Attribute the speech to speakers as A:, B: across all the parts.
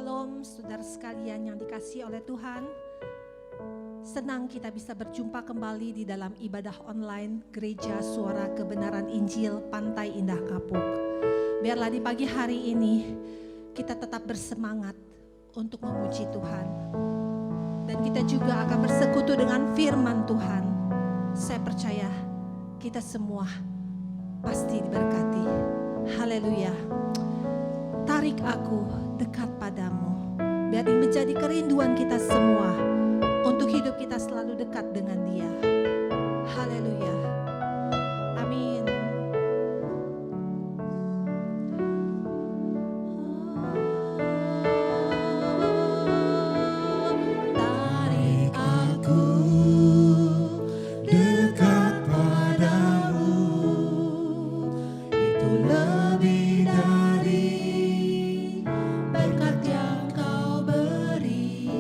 A: Shalom saudara sekalian yang dikasihi oleh Tuhan. Senang kita bisa berjumpa kembali di dalam ibadah online Gereja Suara Kebenaran Injil Pantai Indah Kapuk. Biarlah di pagi hari ini kita tetap bersemangat untuk memuji Tuhan. Dan kita juga akan bersekutu dengan firman Tuhan. Saya percaya kita semua pasti diberkati. Haleluya. Tarik aku dekat padamu. Biar ini menjadi kerinduan kita semua untuk hidup kita selalu dekat dengan Dia. Haleluya. Amin.
B: Tarik aku dekat padamu, itu lebih dari berkat yang Kau beri.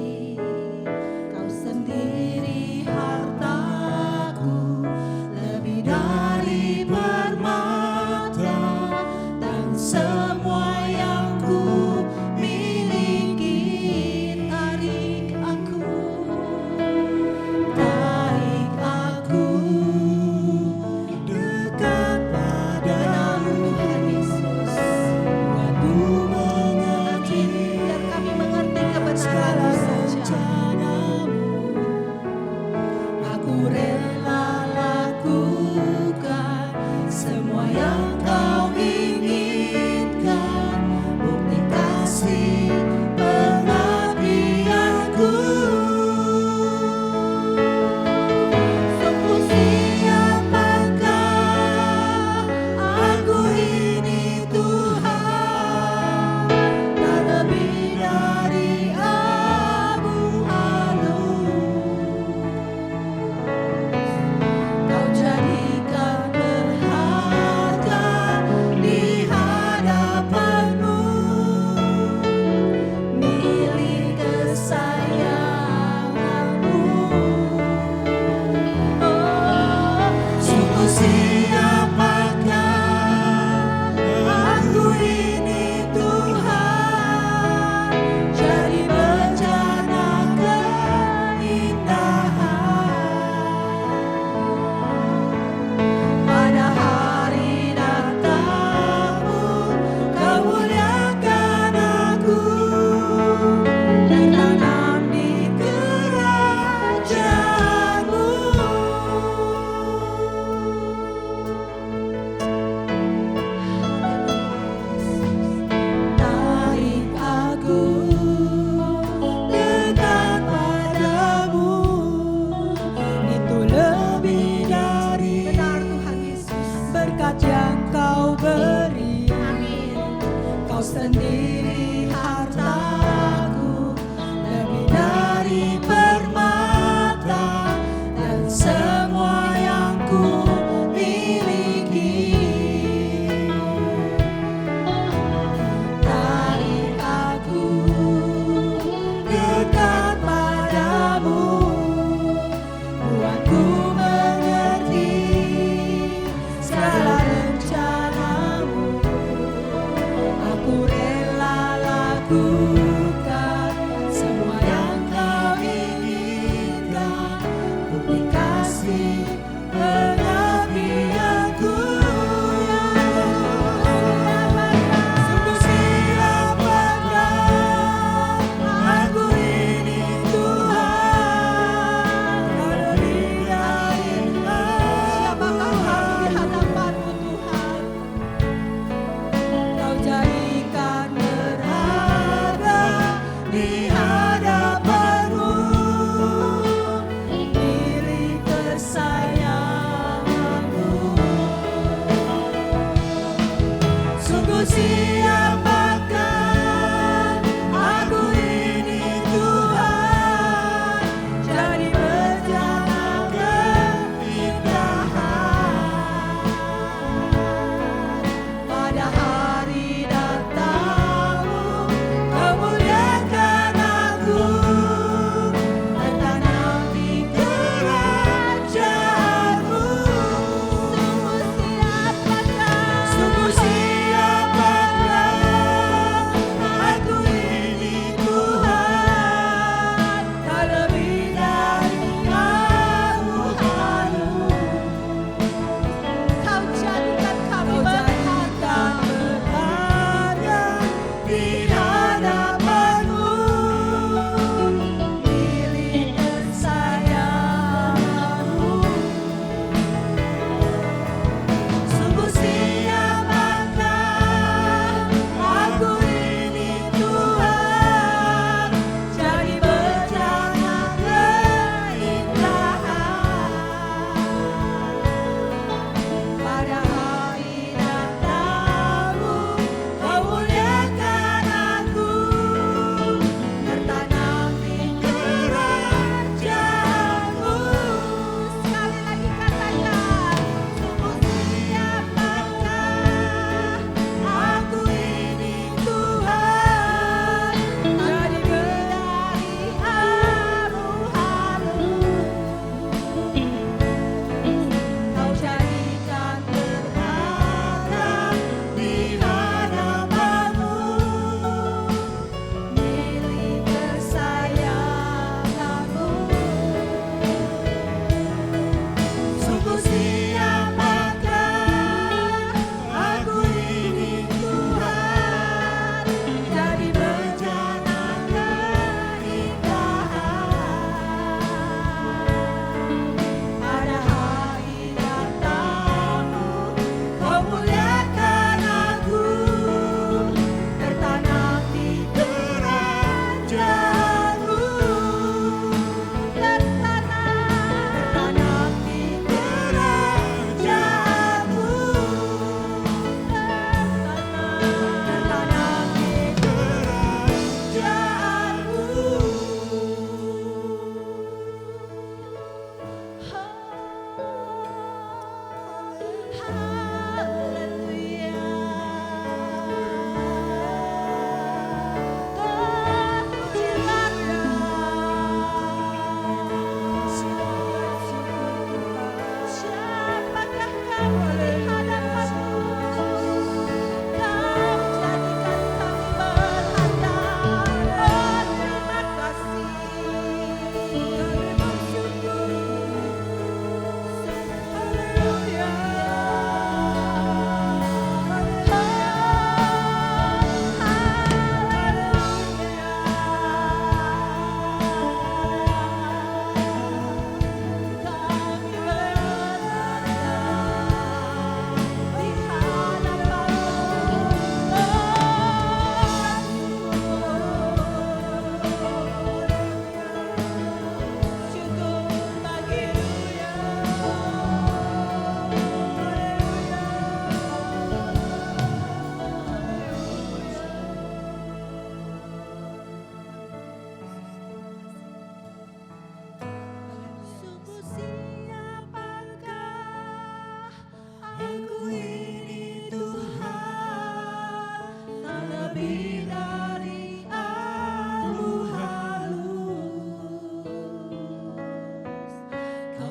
B: Kau sendiri hartaku, lebih dari permata dan semua yang ku miliki. Tarik aku dekat padamu, Tuhan Yesus. Buatku mengerti,
A: Biar kami mengerti
B: segala
A: kebenaran saja.
B: rencanamu. Aku rela lakukan semua yang Kau inginkan. Bukti kasih pengabdianku. Sungguh siapakah aku ini Tuhan, tak lebih dari abu-abu.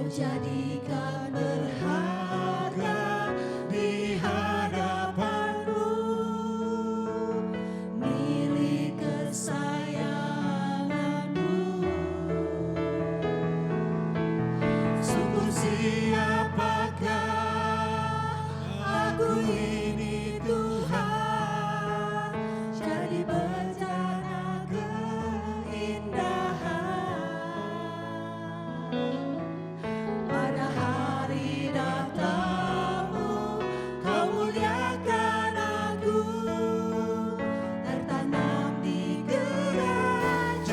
B: Kau jadikan berharga di hadapanmu, milik kesayanganmu. Sungguh siapakah aku ini Tuhan, jadi bencana keindahan. Pada hari datangmu, Kau muliakan aku, tertanam di gereja-Mu.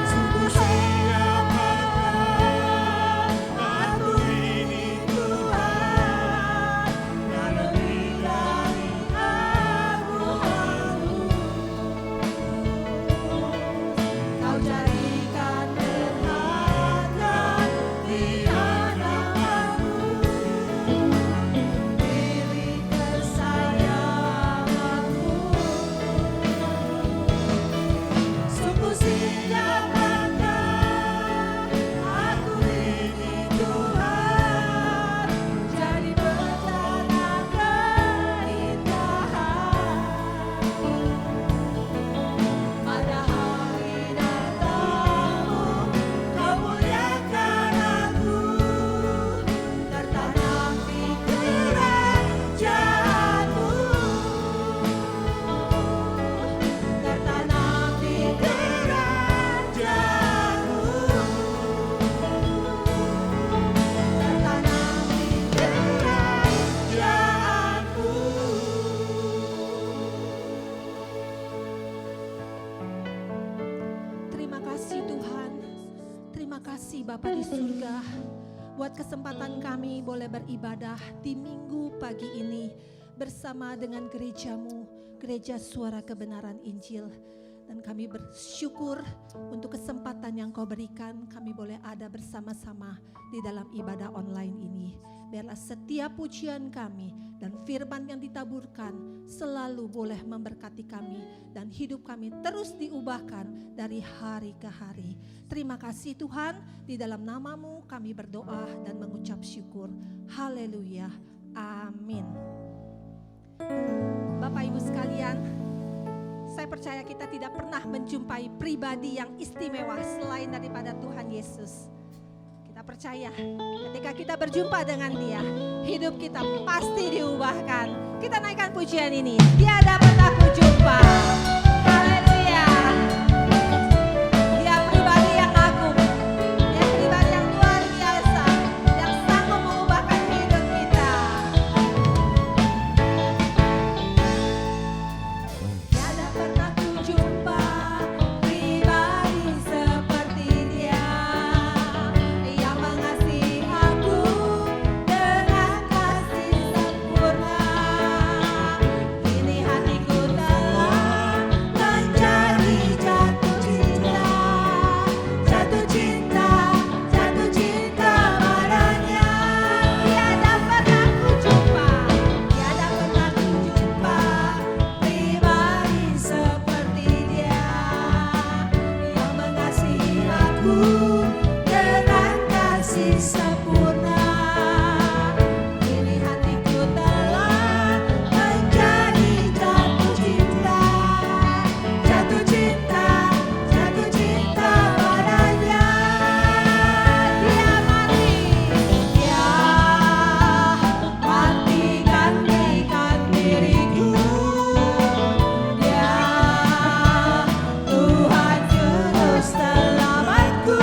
B: Sungguh siapakah aku ini Tuhan, tak lebih dari abu-abu. Kau jadikan berharga di hadapanmu, milik kesayanganmu. Sungguh siapakah aku ini Tuhan, jadi bencana keindahan. Pada hari datangmu, Kau muliakan aku, tertanam di gereja-Mu, tertanam di gereja-Mu, tertanam di gereja-Mu.
A: Terima kasih Tuhan. Terima kasih Bapa di surga, buat kesempatan kami boleh beribadah di minggu pagi ini bersama dengan gereja-Mu, Gereja Suara Kebenaran Injil. Dan kami bersyukur untuk kesempatan yang Kau berikan, kami boleh ada bersama-sama di dalam ibadah online ini. Biarlah setiap pujian kami dan firman yang ditaburkan selalu boleh memberkati kami dan hidup kami terus diubahkan dari hari ke hari. Terima kasih Tuhan, di dalam nama-Mu kami berdoa dan mengucap syukur. Haleluya. Amin. Bapak Ibu sekalian, saya percaya kita tidak pernah menjumpai pribadi yang istimewa selain daripada Tuhan Yesus. Kita percaya ketika kita berjumpa dengan Dia, hidup kita pasti diubahkan. Kita naikkan pujian ini. Tiada pernah ku jumpa. Haleluya. Dia pribadi yang agung, Dia pribadi yang luar biasa, yang sanggup mengubahkan hidup kita.
B: Tiada pernah ku jumpa pribadi seperti Dia, yang mengasihi aku dengan kasih sempurna. Kini hatiku telah menjadi jatuh cinta, jatuh cinta, jatuh cinta padanya.
A: Tiada pernah ku jumpa.
B: Tiada pernah ku jumpa pribadi seperti Dia, yang mengasihi aku dengan kasih sempurna. Kini hatiku telah menjadi jatuh cinta, jatuh cinta, jatuh cinta padanya.
A: Dia mati.
B: Dia mati gantikan diriku. Dia Tuhan juru selamatku.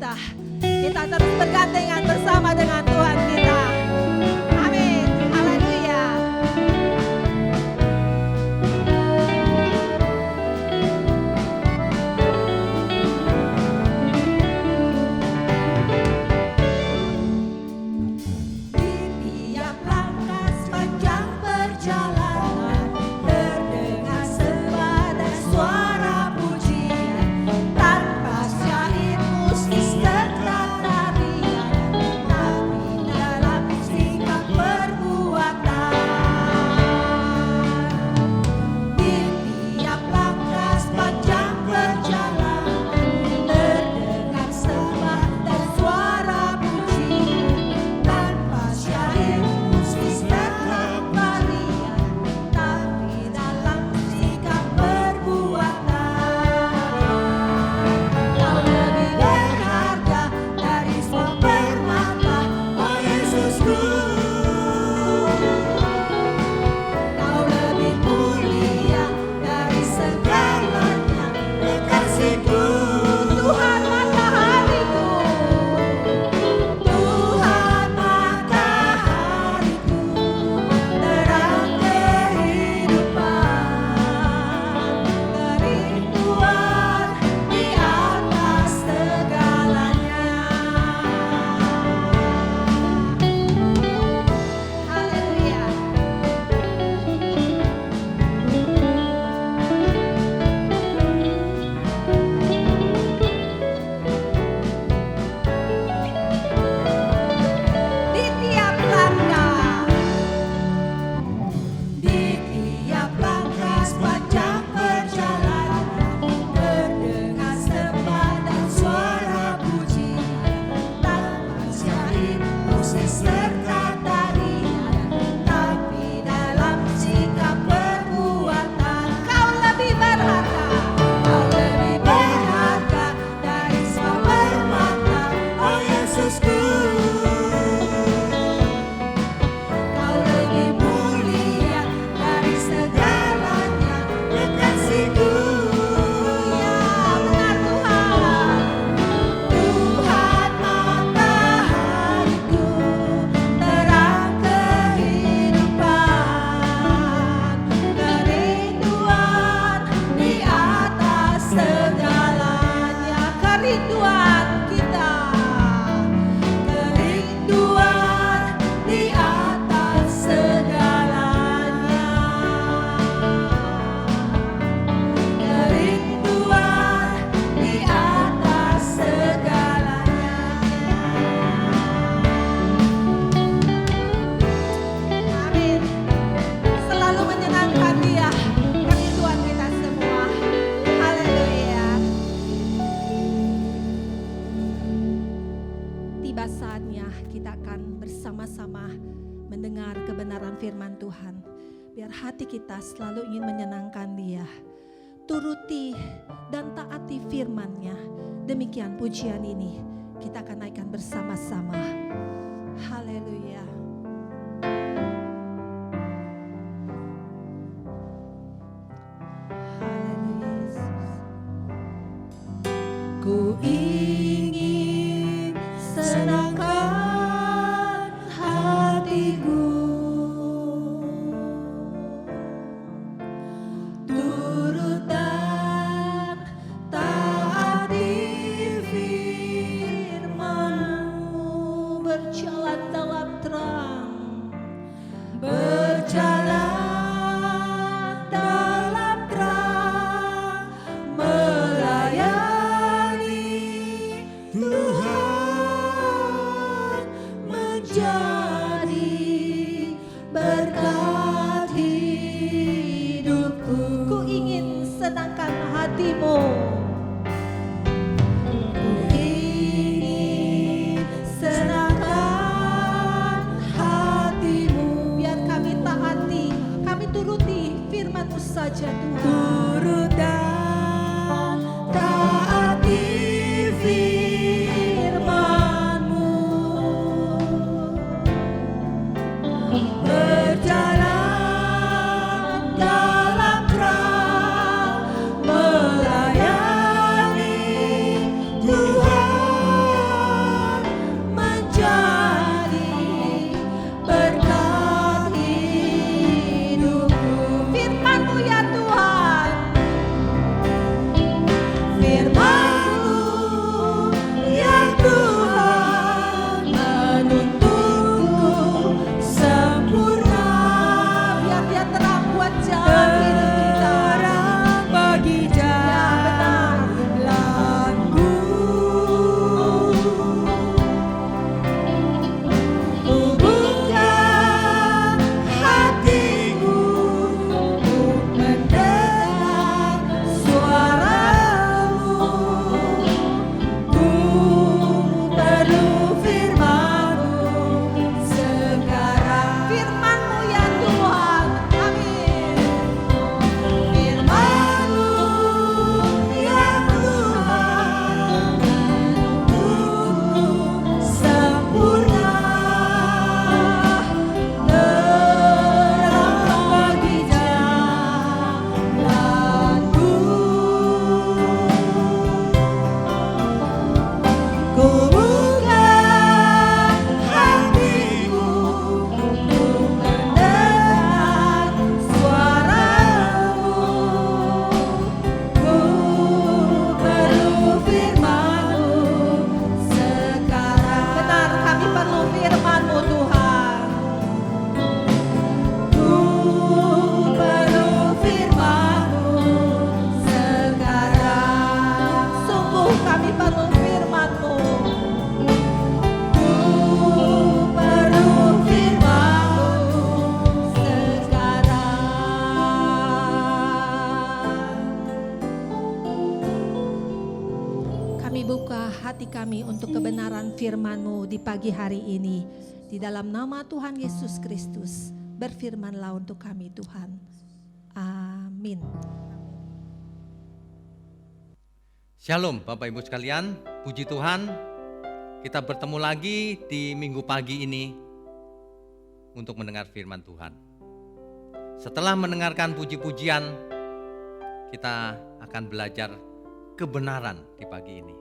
A: kita. Kita terus bergandengan bersama dengan Tuhan kita. Amin. Haleluya.
B: Di tiap langkah sepanjang perjalanan terdengar sepada suara pujian, tanpa syair musik serta tarian, tapi dalam sikap perbuatan. Di tiap langkah sepanjang perjalanan terdengar sepada suara pujian, tanpa syair musik serta tarian, tapi dalam sikap perbuatan. Kau lebih berharga dari semua permata, oh Yesusku. Kau lebih mulia dari segalanya, kekasihku. Tuhan matahariku, Tuhan matahariku, terang kehidupan, kerinduan di atas segalanya. Haleluya. Di tiap langkah, di tiap langkah sepanjang perjalanan terdengar sepadan suara pujian, tanpa syair musik serta tarian, tapi dalam sikap perbuatan. Kau lebih berharga, kau lebih berharga dari semua permata, oh Yesusku. Kau lebih mulia dari segalanya, kekasihku. Ya benar Tuhan, Tuhan matahariku, terang kehidupan, kerinduan di atas segalanya. Kerinduan kita, kerinduan di atas segalanya, kerinduan di atas segalanya. Amin. Selalu menyenangkan Dia, kerinduan kita semua. Haleluya.
A: Tiba saatnya kita akan bersama-sama mendengar kebenaran firman Tuhan. Biar hati kita selalu ingin menyenangkan Dia. Turuti dan taati firman-Nya. Demikian pujian ini kita akan naikkan bersama-sama. Haleluya. Haleluya Yesus.
B: Ku ingin senangkan hatiku, turut dan taati firman-Mu,
A: Berjalan dalam terang,
B: berjalan dalam terang, melayani Tuhan, menjadi berkat hidupku.
A: ku ingin senangkan hatimu.
B: Ku ingin senangkan hatimu,
A: Biar kami taati, kami turuti firman-Mu saja Tuhan.
B: turut dan taati firman-Mu, berjalan dalam terang, melayani Tuhan,
A: kami untuk kebenaran firman-Mu di pagi hari ini. Di dalam nama Tuhan Yesus Kristus, berfirman-Lah untuk kami Tuhan. Amin.
C: Shalom Bapak Ibu sekalian, puji Tuhan. Kita bertemu lagi di minggu pagi ini untuk mendengar firman Tuhan. Setelah mendengarkan puji-pujian, kita akan belajar kebenaran di pagi ini.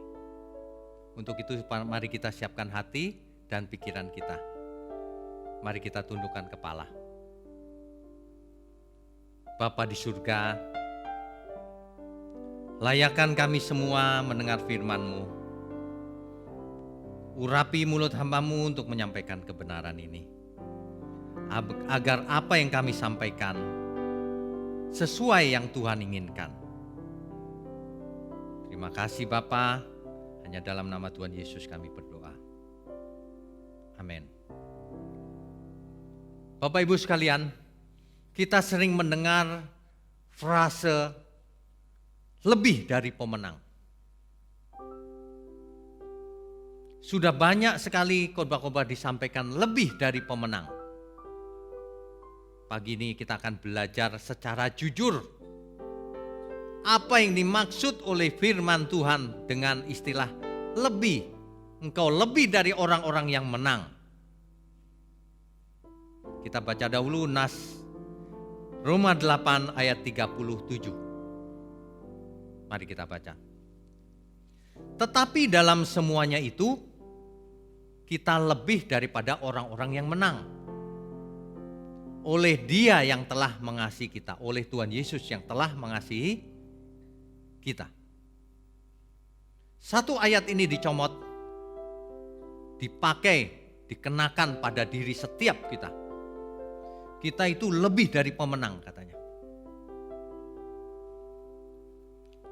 C: Untuk itu mari kita siapkan hati dan pikiran kita. Mari kita tundukkan kepala. Bapa di surga, layakkan kami semua mendengar firman-Mu. Urapi mulut hamba-Mu untuk menyampaikan kebenaran ini. Agar apa yang kami sampaikan sesuai yang Tuhan inginkan. Terima kasih Bapa, hanya dalam nama Tuhan Yesus kami berdoa. Amin. Bapak Ibu sekalian, kita sering mendengar frase lebih dari pemenang. Sudah banyak sekali khotbah-khotbah disampaikan lebih dari pemenang. Pagi ini kita akan belajar secara jujur apa yang dimaksud oleh firman Tuhan dengan istilah lebih. Engkau lebih dari orang-orang yang menang. Kita baca dahulu nas Roma 8 ayat 37. Mari kita baca. Tetapi dalam semuanya itu kita lebih daripada orang-orang yang menang. Oleh Dia yang telah mengasihi kita, oleh Tuhan Yesus yang telah mengasihi kita. Satu ayat ini dicomot, dipakai, dikenakan pada diri setiap kita. Kita itu lebih dari pemenang katanya.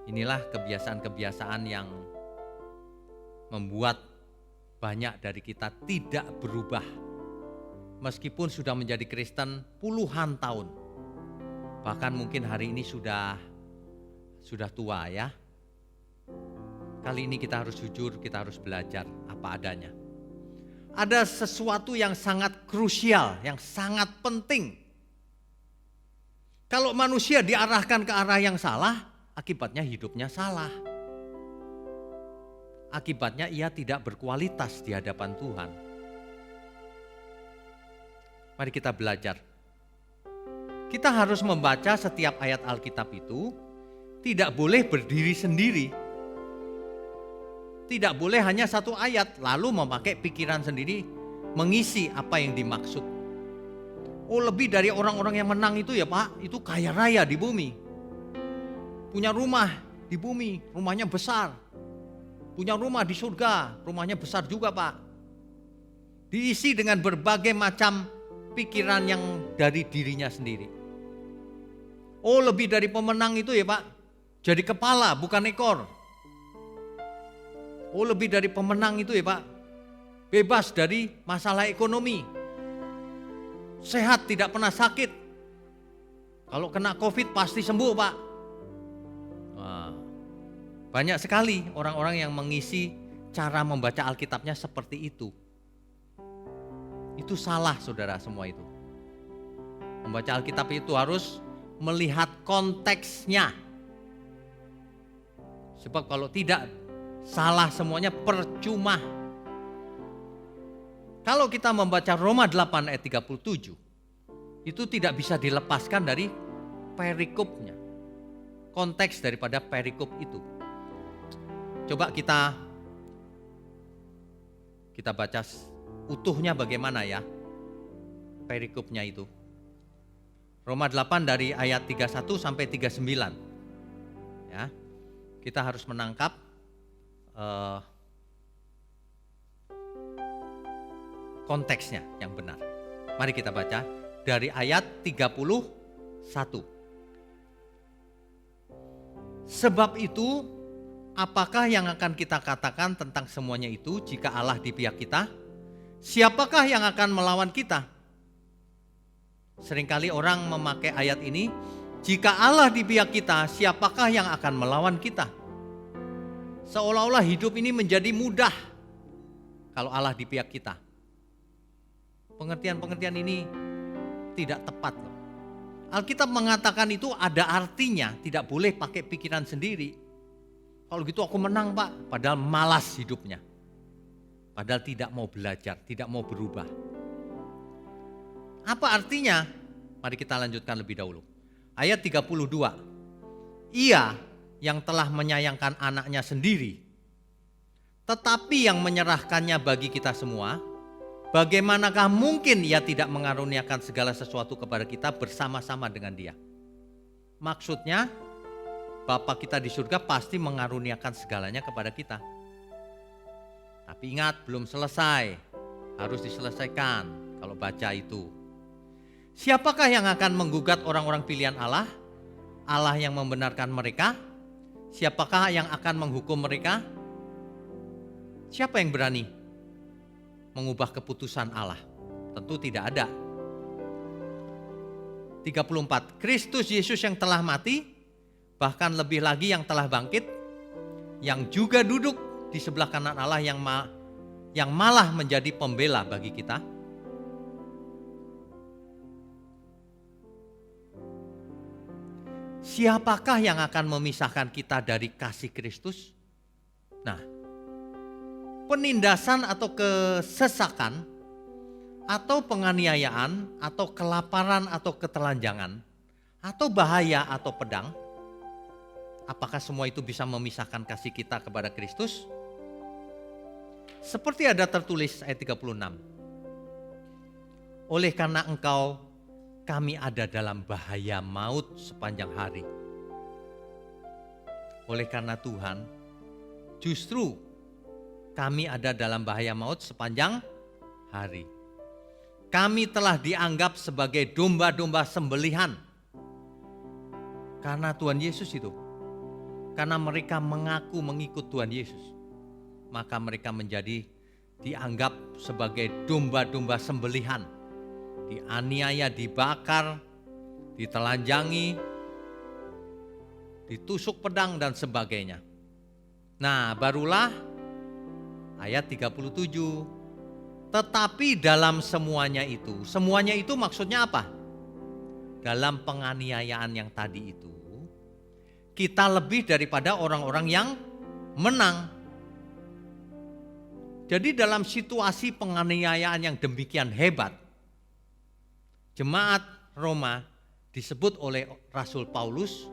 C: Inilah kebiasaan-kebiasaan yang membuat banyak dari kita tidak berubah. Meskipun sudah menjadi Kristen puluhan tahun. Bahkan mungkin hari ini sudah tua ya. Kali ini kita harus jujur, kita harus belajar apa adanya. Ada sesuatu yang sangat krusial, yang sangat penting. Kalau manusia diarahkan ke arah yang salah, akibatnya hidupnya salah. Akibatnya ia tidak berkualitas di hadapan Tuhan. Mari kita belajar. Kita harus membaca setiap ayat Alkitab itu tidak boleh berdiri sendiri. Tidak boleh hanya satu ayat lalu memakai pikiran sendiri mengisi apa yang dimaksud. Oh, lebih dari orang-orang yang menang itu ya Pak, itu kaya raya di bumi. Punya rumah di bumi, rumahnya besar. Punya rumah di surga, rumahnya besar juga Pak. Diisi dengan berbagai macam pikiran yang dari dirinya sendiri. Oh, lebih dari pemenang itu ya Pak, jadi kepala bukan ekor. Oh, lebih dari pemenang itu ya Pak, bebas dari masalah ekonomi. Sehat, tidak pernah sakit. Kalau kena COVID pasti sembuh Pak. Wah, banyak sekali orang-orang yang mengisi cara membaca Alkitabnya seperti itu. Itu salah saudara semua itu. Membaca Alkitab itu harus melihat konteksnya. Sebab kalau tidak, salah semuanya percuma. Kalau kita membaca Roma 8 ayat 37, itu tidak bisa dilepaskan dari perikopnya. Konteks daripada perikop itu. Coba kita baca utuhnya bagaimana ya perikopnya itu. Roma 8 dari ayat 31 sampai 39. Ya. Kita harus menangkap konteksnya yang benar. Mari kita baca dari ayat 31. Sebab itu, apakah yang akan kita katakan tentang semuanya itu jika Allah di pihak kita? Siapakah yang akan melawan kita? Seringkali orang memakai ayat ini, jika Allah di pihak kita, siapakah yang akan melawan kita? Seolah-olah hidup ini menjadi mudah kalau Allah di pihak kita. Pengertian-pengertian ini tidak tepat loh. Alkitab mengatakan itu ada artinya, tidak boleh pakai pikiran sendiri. Kalau gitu aku menang Pak, padahal malas hidupnya. Padahal tidak mau belajar, tidak mau berubah. Apa artinya? Mari kita lanjutkan lebih dahulu. Ayat 32. Ia yang telah menyayangkan anaknya sendiri, tetapi yang menyerahkannya bagi kita semua, bagaimanakah mungkin ia tidak mengaruniakan segala sesuatu kepada kita bersama-sama dengan dia? Maksudnya, Bapa kita di surga pasti mengaruniakan segalanya kepada kita. Tapi ingat, belum selesai. Harus diselesaikan kalau baca itu. Siapakah yang akan menggugat orang-orang pilihan Allah? Allah yang membenarkan mereka? Siapakah yang akan menghukum mereka? Siapa yang berani mengubah keputusan Allah? Tentu tidak ada. 34. Kristus Yesus yang telah mati, bahkan lebih lagi yang telah bangkit, yang juga duduk di sebelah kanan Allah yang malah menjadi pembela bagi kita. Siapakah yang akan memisahkan kita dari kasih Kristus? Nah, penindasan atau kesesakan, atau penganiayaan, atau kelaparan, atau ketelanjangan, atau bahaya, atau pedang, apakah semua itu bisa memisahkan kasih kita kepada Kristus? Seperti ada tertulis ayat 36. Oleh karena engkau, kami ada dalam bahaya maut sepanjang hari. Oleh karena Tuhan, justru kami ada dalam bahaya maut sepanjang hari. Kami telah dianggap sebagai domba-domba sembelihan. Karena Tuhan Yesus itu. Karena mereka mengaku mengikut Tuhan Yesus. Maka mereka menjadi dianggap sebagai domba-domba sembelihan. Dianiaya, dibakar, ditelanjangi, ditusuk pedang dan sebagainya. Nah, barulah ayat 37. Tetapi dalam semuanya itu maksudnya apa? Dalam penganiayaan yang tadi itu, kita lebih daripada orang-orang yang menang. Jadi dalam situasi penganiayaan yang demikian hebat, jemaat Roma disebut oleh Rasul Paulus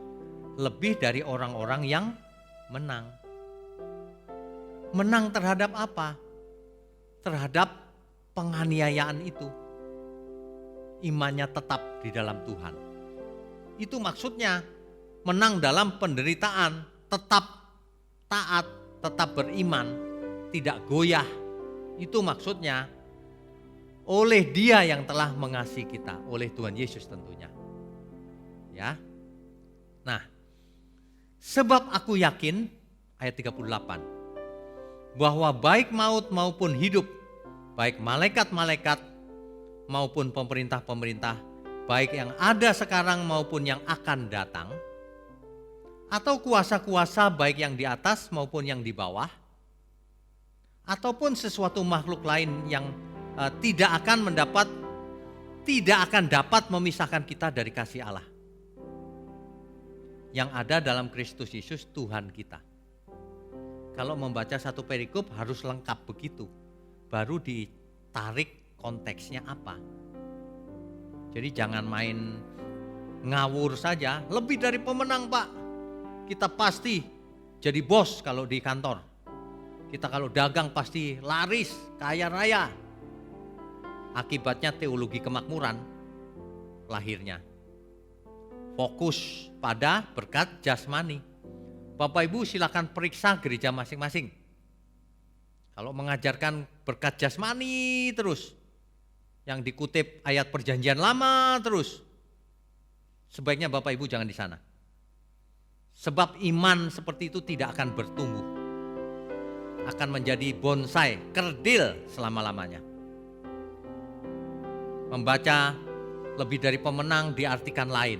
C: lebih dari orang-orang yang menang. Menang terhadap apa? Terhadap penganiayaan itu. Imannya tetap di dalam Tuhan. Itu maksudnya menang dalam penderitaan, tetap taat, tetap beriman, tidak goyah. Itu maksudnya oleh Dia yang telah mengasihi kita, oleh Tuhan Yesus tentunya. Ya. Nah, sebab aku yakin ayat 38 bahwa baik maut maupun hidup, baik malaikat-malaikat maupun pemerintah-pemerintah, baik yang ada sekarang maupun yang akan datang, atau kuasa-kuasa baik yang di atas maupun yang di bawah, ataupun sesuatu makhluk lain yang tidak akan dapat memisahkan kita dari kasih Allah yang ada dalam Kristus Yesus Tuhan kita. Kalau membaca satu perikop harus lengkap begitu, baru ditarik konteksnya apa. Jadi jangan main ngawur saja, lebih dari pemenang Pak. Kita pasti jadi bos kalau di kantor. Kita kalau dagang pasti laris, kaya raya. Akibatnya teologi kemakmuran lahirnya. Fokus pada berkat jasmani. Bapak Ibu silakan periksa gereja masing-masing. Kalau mengajarkan berkat jasmani terus, yang dikutip ayat perjanjian lama terus, sebaiknya Bapak Ibu jangan di sana. Sebab iman seperti itu tidak akan bertumbuh. Akan menjadi bonsai, kerdil selama-lamanya. Membaca lebih dari pemenang diartikan lain.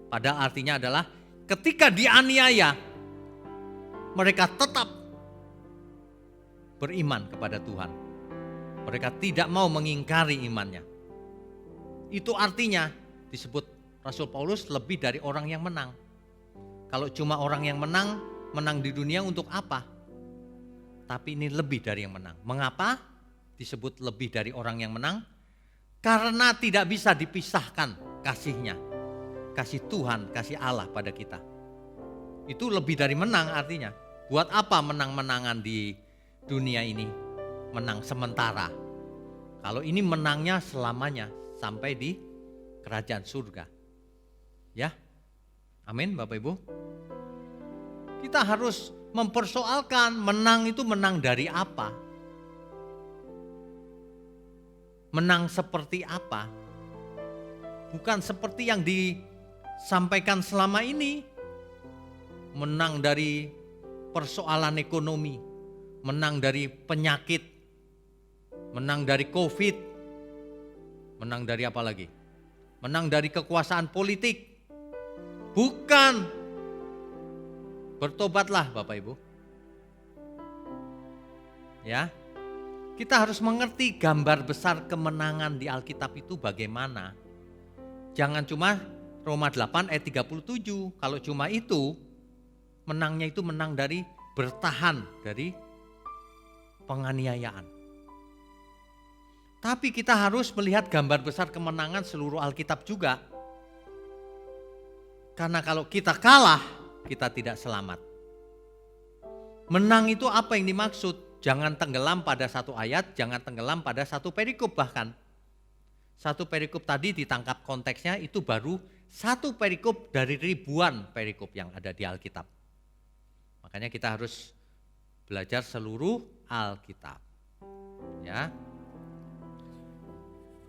C: Padahal artinya adalah ketika dianiaya, mereka tetap beriman kepada Tuhan. Mereka tidak mau mengingkari imannya. Itu artinya disebut Rasul Paulus lebih dari orang yang menang. Kalau cuma orang yang menang di dunia untuk apa? Tapi ini lebih dari yang menang. Mengapa disebut lebih dari orang yang menang? Karena tidak bisa dipisahkan kasihnya. Kasih Tuhan, kasih Allah pada kita. Itu lebih dari menang artinya. Buat apa menang-menangan di dunia ini? Menang sementara. Kalau ini menangnya selamanya sampai di kerajaan surga. Ya, amin Bapak Ibu. Kita harus mempersoalkan menang itu menang dari apa? Menang seperti apa? Bukan seperti yang disampaikan selama ini. Menang dari persoalan ekonomi, menang dari penyakit, menang dari COVID, menang dari apa lagi? Menang dari kekuasaan politik. Bukan. Bertobatlah Bapak Ibu. Ya. Kita harus mengerti gambar besar kemenangan di Alkitab itu bagaimana. Jangan cuma Roma 8 ayat 37. Kalau cuma itu, menangnya itu menang dari bertahan dari penganiayaan. Tapi kita harus melihat gambar besar kemenangan seluruh Alkitab juga. Karena kalau kita kalah, kita tidak selamat. Menang itu apa yang dimaksud? Jangan tenggelam pada satu ayat, jangan tenggelam pada satu perikop bahkan. Satu perikop tadi ditangkap konteksnya itu baru satu perikop dari ribuan perikop yang ada di Alkitab. Makanya kita harus belajar seluruh Alkitab. Ya.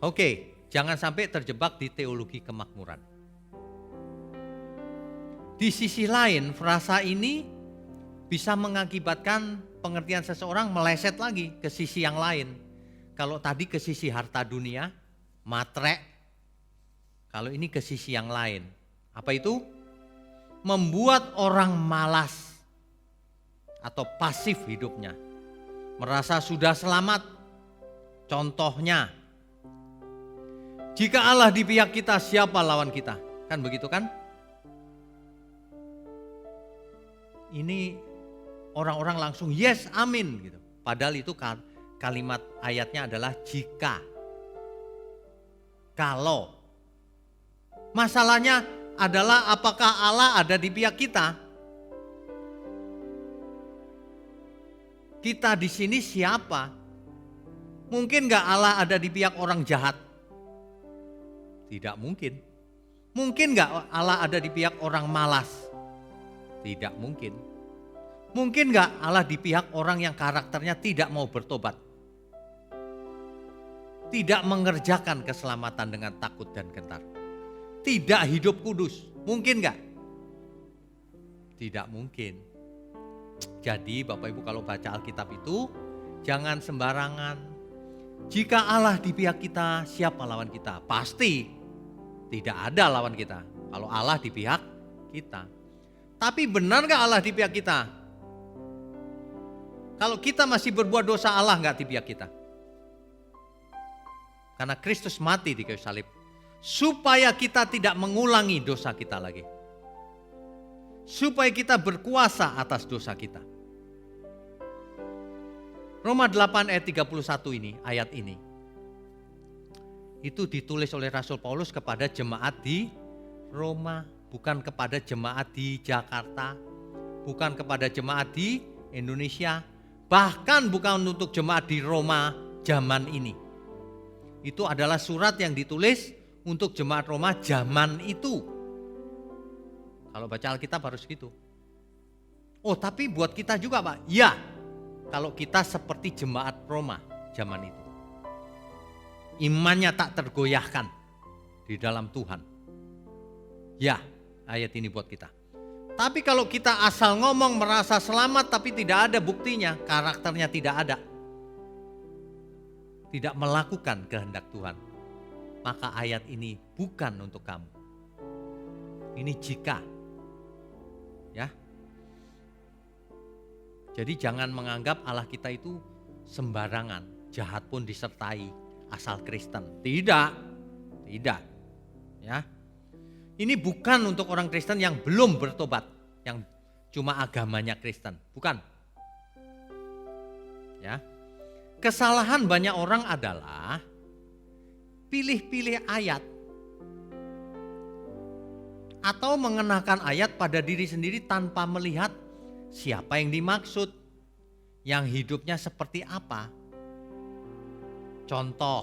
C: Oke, jangan sampai terjebak di teologi kemakmuran. Di sisi lain, frasa ini bisa mengakibatkan pengertian seseorang meleset lagi ke sisi yang lain. Kalau tadi ke sisi harta dunia, matre. Kalau ini ke sisi yang lain. Apa itu? Membuat orang malas atau pasif hidupnya. Merasa sudah selamat. Contohnya, jika Allah di pihak kita, siapa lawan kita? Kan begitu kan? Ini orang-orang langsung yes, amin gitu. Padahal itu kalimat ayatnya adalah jika. Kalau. Masalahnya adalah apakah Allah ada di pihak kita? Kita di sini siapa? Mungkin gak Allah ada di pihak orang jahat? Tidak mungkin. Mungkin gak Allah ada di pihak orang malas? Tidak mungkin. Mungkin gak Allah di pihak orang yang karakternya tidak mau bertobat? Tidak mengerjakan keselamatan dengan takut dan gentar? Tidak hidup kudus? Mungkin gak? Tidak mungkin. Jadi Bapak Ibu kalau baca Alkitab itu jangan sembarangan. Jika Allah di pihak kita, siapa lawan kita? Pasti tidak ada lawan kita kalau Allah di pihak kita. Tapi benar gak Allah di pihak kita? Kalau kita masih berbuat dosa, Allah gak di pihak kita? Karena Kristus mati di kayu salib supaya kita tidak mengulangi dosa kita lagi. Supaya kita berkuasa atas dosa kita. Roma 8 ayat 31 ini, ayat ini. Itu ditulis oleh Rasul Paulus kepada jemaat di Roma. Bukan kepada jemaat di Jakarta. Bukan kepada jemaat di Indonesia. Bahkan bukan untuk jemaat di Roma zaman ini. Itu adalah surat yang ditulis untuk jemaat Roma zaman itu. Kalau baca Alkitab harus gitu. Oh tapi buat kita juga Pak. Ya, kalau kita seperti jemaat Roma zaman itu. Imannya tak tergoyahkan di dalam Tuhan. Ya, ayat ini buat kita. Tapi kalau kita asal ngomong merasa selamat tapi tidak ada buktinya, karakternya tidak ada. Tidak melakukan kehendak Tuhan. Maka ayat ini bukan untuk kamu. Ini jika. Ya. Jadi jangan menganggap Allah kita itu sembarangan, jahat pun disertai, asal Kristen. Tidak. Ya. Ini bukan untuk orang Kristen yang belum bertobat, yang cuma agamanya Kristen, bukan. Ya. Kesalahan banyak orang adalah pilih-pilih ayat atau mengenakan ayat pada diri sendiri tanpa melihat siapa yang dimaksud, yang hidupnya seperti apa. Contoh,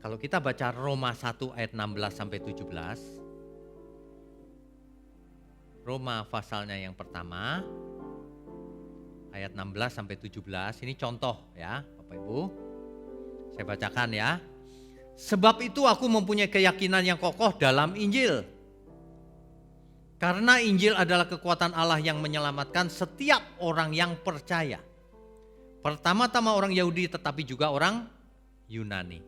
C: kalau kita baca Roma 1 ayat 16 sampai 17. Roma pasalnya yang pertama ayat 16 sampai 17. Ini contoh ya, Bapak Ibu. Saya bacakan ya. Sebab itu aku mempunyai keyakinan yang kokoh dalam Injil. Karena Injil adalah kekuatan Allah yang menyelamatkan setiap orang yang percaya. Pertama-tama orang Yahudi tetapi juga orang Yunani.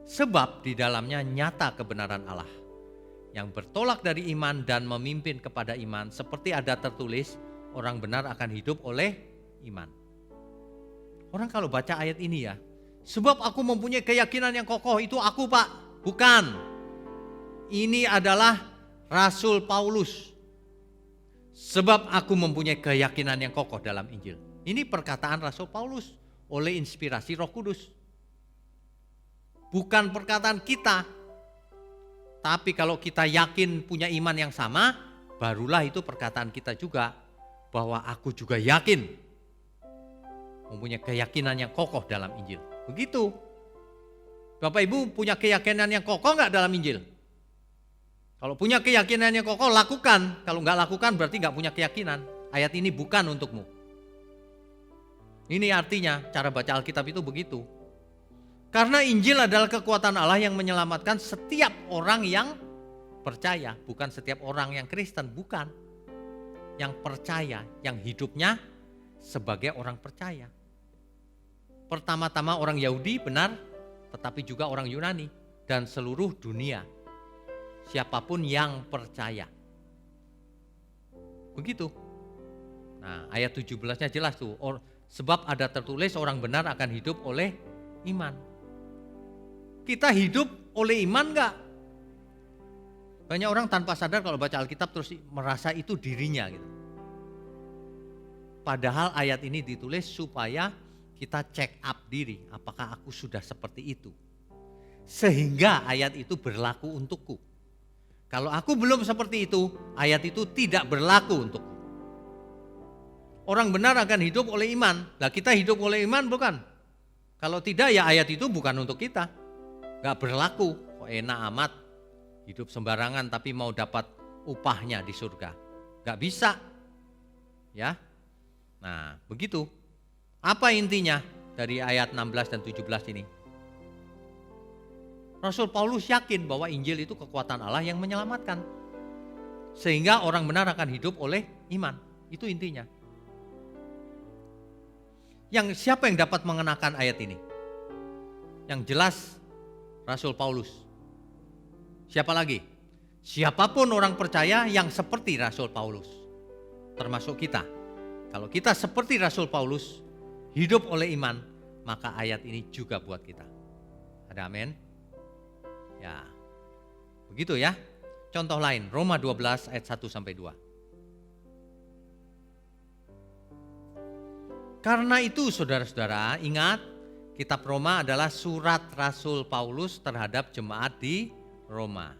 C: Sebab di dalamnya nyata kebenaran Allah yang bertolak dari iman dan memimpin kepada iman, seperti ada tertulis, orang benar akan hidup oleh iman. Orang kalau baca ayat ini ya, sebab aku mempunyai keyakinan yang kokoh, itu aku Pak, bukan. Ini adalah Rasul Paulus. Sebab aku mempunyai keyakinan yang kokoh dalam Injil. Ini perkataan Rasul Paulus oleh inspirasi Roh Kudus. Bukan perkataan kita. Tapi kalau kita yakin punya iman yang sama, barulah itu perkataan kita juga. Bahwa aku juga yakin mempunyai keyakinan yang kokoh dalam Injil. Begitu. Bapak Ibu punya keyakinan yang kokoh enggak dalam Injil? Kalau punya keyakinan yang kokoh, lakukan. Kalau enggak lakukan berarti enggak punya keyakinan. Ayat ini bukan untukmu. Ini artinya cara baca Alkitab itu begitu. Karena Injil adalah kekuatan Allah yang menyelamatkan setiap orang yang percaya. Bukan setiap orang yang Kristen, bukan. Yang percaya, yang hidupnya sebagai orang percaya. Pertama-tama orang Yahudi benar, tetapi juga orang Yunani dan seluruh dunia. Siapapun yang percaya. Begitu. Nah, ayat 17-nya jelas tuh. Sebab ada tertulis orang benar akan hidup oleh iman. Kita hidup oleh iman enggak? Banyak orang tanpa sadar kalau baca Alkitab terus merasa itu dirinya gitu. Padahal ayat ini ditulis supaya kita check up diri. Apakah aku sudah seperti itu? Sehingga ayat itu berlaku untukku. Kalau aku belum seperti itu, ayat itu tidak berlaku untukku. Orang benar akan hidup oleh iman. Nah, kita hidup oleh iman bukan? Kalau tidak ya ayat itu bukan untuk kita. Gak berlaku. Kok enak amat hidup sembarangan tapi mau dapat upahnya di surga. Gak bisa. Ya. Nah, begitu. Apa intinya dari ayat 16 dan 17 ini? Rasul Paulus yakin bahwa Injil itu kekuatan Allah yang menyelamatkan. Sehingga orang benar akan hidup oleh iman. Itu intinya. Siapa yang dapat mengenakan ayat ini? Yang jelas Rasul Paulus. Siapa lagi? Siapapun orang percaya yang seperti Rasul Paulus. Termasuk kita. Kalau kita seperti Rasul Paulus, hidup oleh iman, maka ayat ini juga buat kita. Ada amin? Ya, begitu ya. Contoh lain, Roma 12 ayat 1 sampai 2. Karena itu saudara-saudara, ingat kitab Roma adalah surat Rasul Paulus terhadap jemaat di Roma.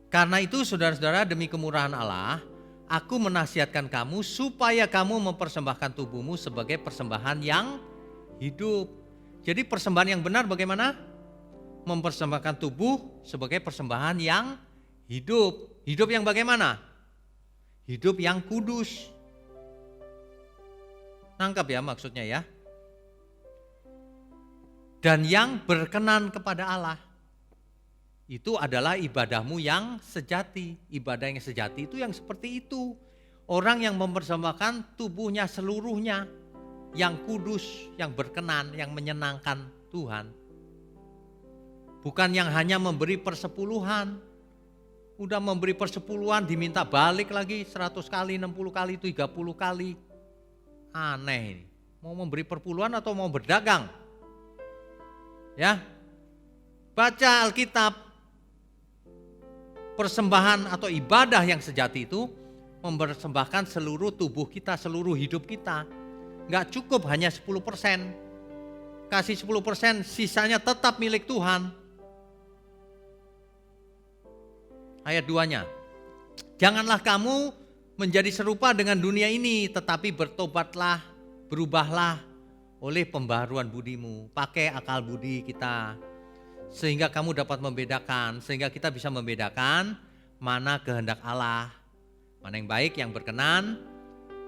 C: Karena itu saudara-saudara, demi kemurahan Allah, aku menasihatkan kamu supaya kamu mempersembahkan tubuhmu sebagai persembahan yang hidup. Jadi persembahan yang benar bagaimana? Mempersembahkan tubuh sebagai persembahan yang hidup. Hidup yang bagaimana? Hidup yang kudus. Nangkap ya maksudnya ya. Dan yang berkenan kepada Allah. Itu adalah ibadahmu yang sejati. Ibadah yang sejati itu yang seperti itu. Orang yang mempersembahkan tubuhnya seluruhnya. Yang kudus, yang berkenan, yang menyenangkan Tuhan. Bukan yang hanya memberi persepuluhan. Udah memberi persepuluhan diminta balik lagi 100 kali, 60 kali, 30 kali. Aneh ini. Mau memberi perpuluhan atau mau berdagang? Ya. Baca Alkitab. Persembahan atau ibadah yang sejati itu mempersembahkan seluruh tubuh kita, seluruh hidup kita. Enggak cukup hanya 10%. Kasih 10%, sisanya tetap milik Tuhan. Ayat 2-nya. Janganlah kamu menjadi serupa dengan dunia ini, tetapi bertobatlah, berubahlah oleh pembaharuan budimu. Pakai akal budi kita, sehingga kamu dapat membedakan, sehingga kita bisa membedakan mana kehendak Allah, mana yang baik, yang berkenan,